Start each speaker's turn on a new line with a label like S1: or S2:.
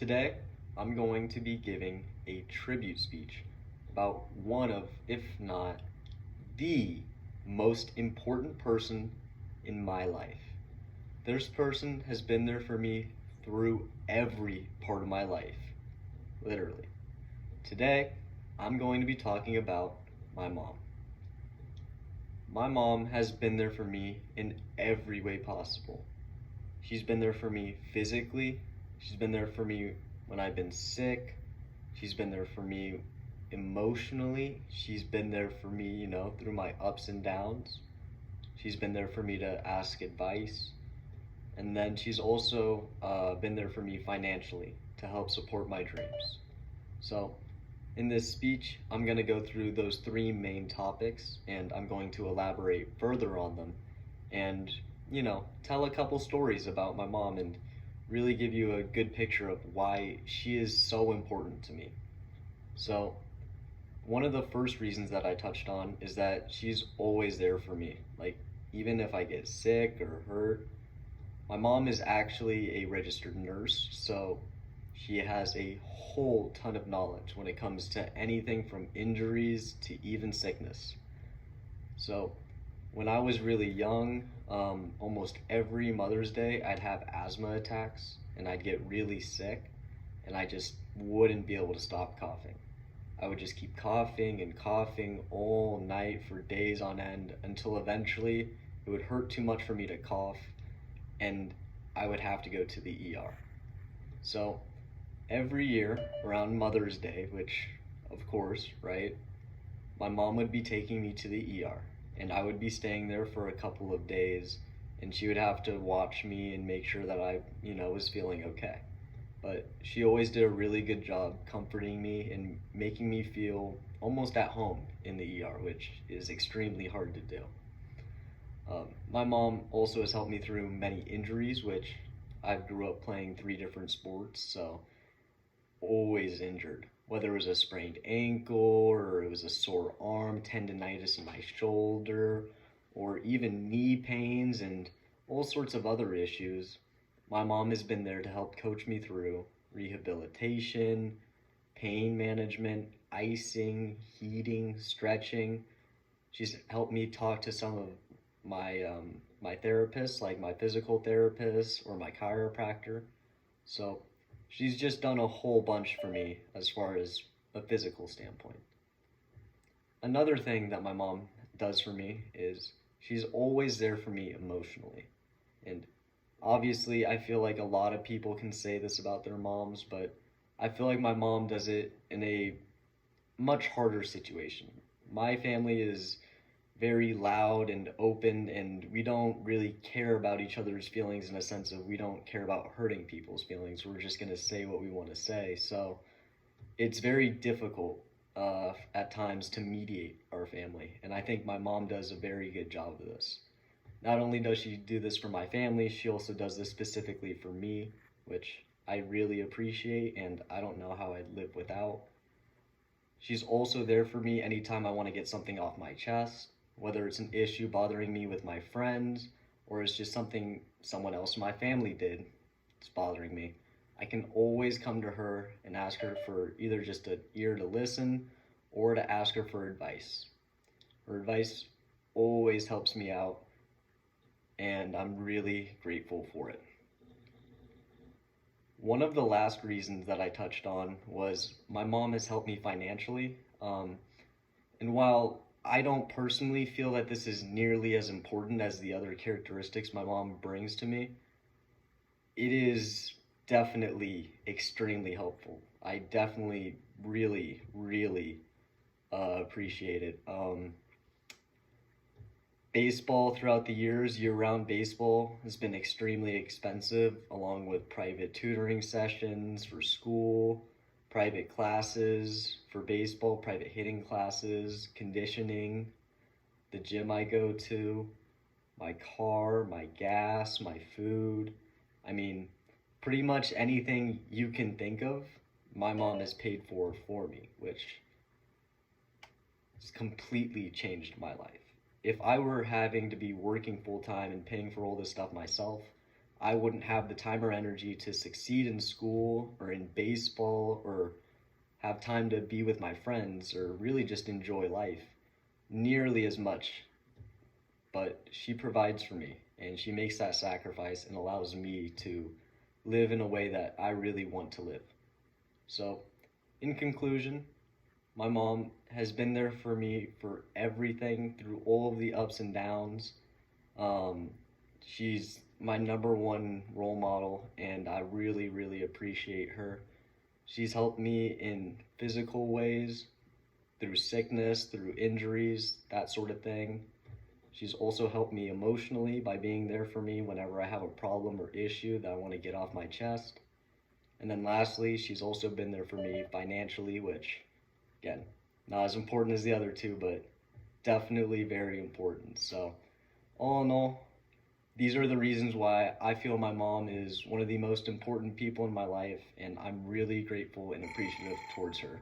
S1: Today, I'm going to be giving a tribute speech about one of, if not the most important person in my life. This person has been there for me through every part of my life, literally. Today, I'm going to be talking about my mom. My mom has been there for me in every way possible. She's been there for me physically. She's been there for me when I've been sick. She's been there for me emotionally. She's been there for me, through my ups and downs. She's been there for me to ask advice. And then she's also been there for me financially to help support my dreams. So, in this speech, I'm going to go through those three main topics and I'm going to elaborate further on them and, tell a couple stories about my mom and really give you a good picture of why she is so important to me. So, one of the first reasons that I touched on is that she's always there for me. Like, even if I get sick or hurt, my mom is actually a registered nurse, so she has a whole ton of knowledge when it comes to anything from injuries to even sickness. So, when I was really young, almost every Mother's Day, I'd have asthma attacks and I'd get really sick and I just wouldn't be able to stop coughing. I would just keep coughing and coughing all night for days on end until eventually it would hurt too much for me to cough and I would have to go to the ER. So every year around Mother's Day, which of course, right, my mom would be taking me to the ER and I would be staying there for a couple of days and she would have to watch me and make sure that I, was feeling okay. But she always did a really good job comforting me and making me feel almost at home in the ER, which is extremely hard to do. My mom also has helped me through many injuries, which I grew up playing three different sports, so always injured. Whether it was a sprained ankle or it was a sore arm, tendonitis in my shoulder, or even knee pains and all sorts of other issues, my mom has been there to help coach me through rehabilitation, pain management, icing, heating, stretching. She's helped me talk to some of my therapists, like my physical therapist or my chiropractor. So she's just done a whole bunch for me as far as a physical standpoint. Another thing that my mom does for me is she's always there for me emotionally. And obviously, I feel like a lot of people can say this about their moms, but I feel like my mom does it in a much harder situation. My family is very loud and open, and we don't really care about each other's feelings in a sense of we don't care about hurting people's feelings. We're just going to say what we want to say. So it's very difficult at times to mediate our family, and I think my mom does a very good job of this. Not only does she do this for my family, she also does this specifically for me, which I really appreciate and I don't know how I'd live without. She's also there for me anytime I want to get something off my chest, whether it's an issue bothering me with my friends or it's just something someone else in my family did that's bothering me. I can always come to her and ask her for either just an ear to listen or to ask her for advice. Her advice always helps me out and I'm really grateful for it. One of the last reasons that I touched on was my mom has helped me financially. And while I don't personally feel that this is nearly as important as the other characteristics my mom brings to me, it is definitely extremely helpful. I definitely really appreciate it. Baseball throughout the years, year-round baseball has been extremely expensive, along with private tutoring sessions for school, private classes for baseball, private hitting classes, conditioning, the gym I go to, my car, my gas, my food. I mean, pretty much anything you can think of, my mom has paid for me, which has completely changed my life. If I were having to be working full time and paying for all this stuff myself, I wouldn't have the time or energy to succeed in school or in baseball or have time to be with my friends or really just enjoy life nearly as much. But she provides for me and she makes that sacrifice and allows me to live in a way that I really want to live. So, in conclusion, my mom has been there for me for everything through all of the ups and downs. Um, she's my number one role model, and I really, really appreciate her. She's helped me in physical ways, through sickness, through injuries, that sort of thing. She's also helped me emotionally by being there for me whenever I have a problem or issue that I want to get off my chest. And then lastly, she's also been there for me financially, which, again, not as important as the other two, but definitely very important. So, all in all, these are the reasons why I feel my mom is one of the most important people in my life, and I'm really grateful and appreciative towards her.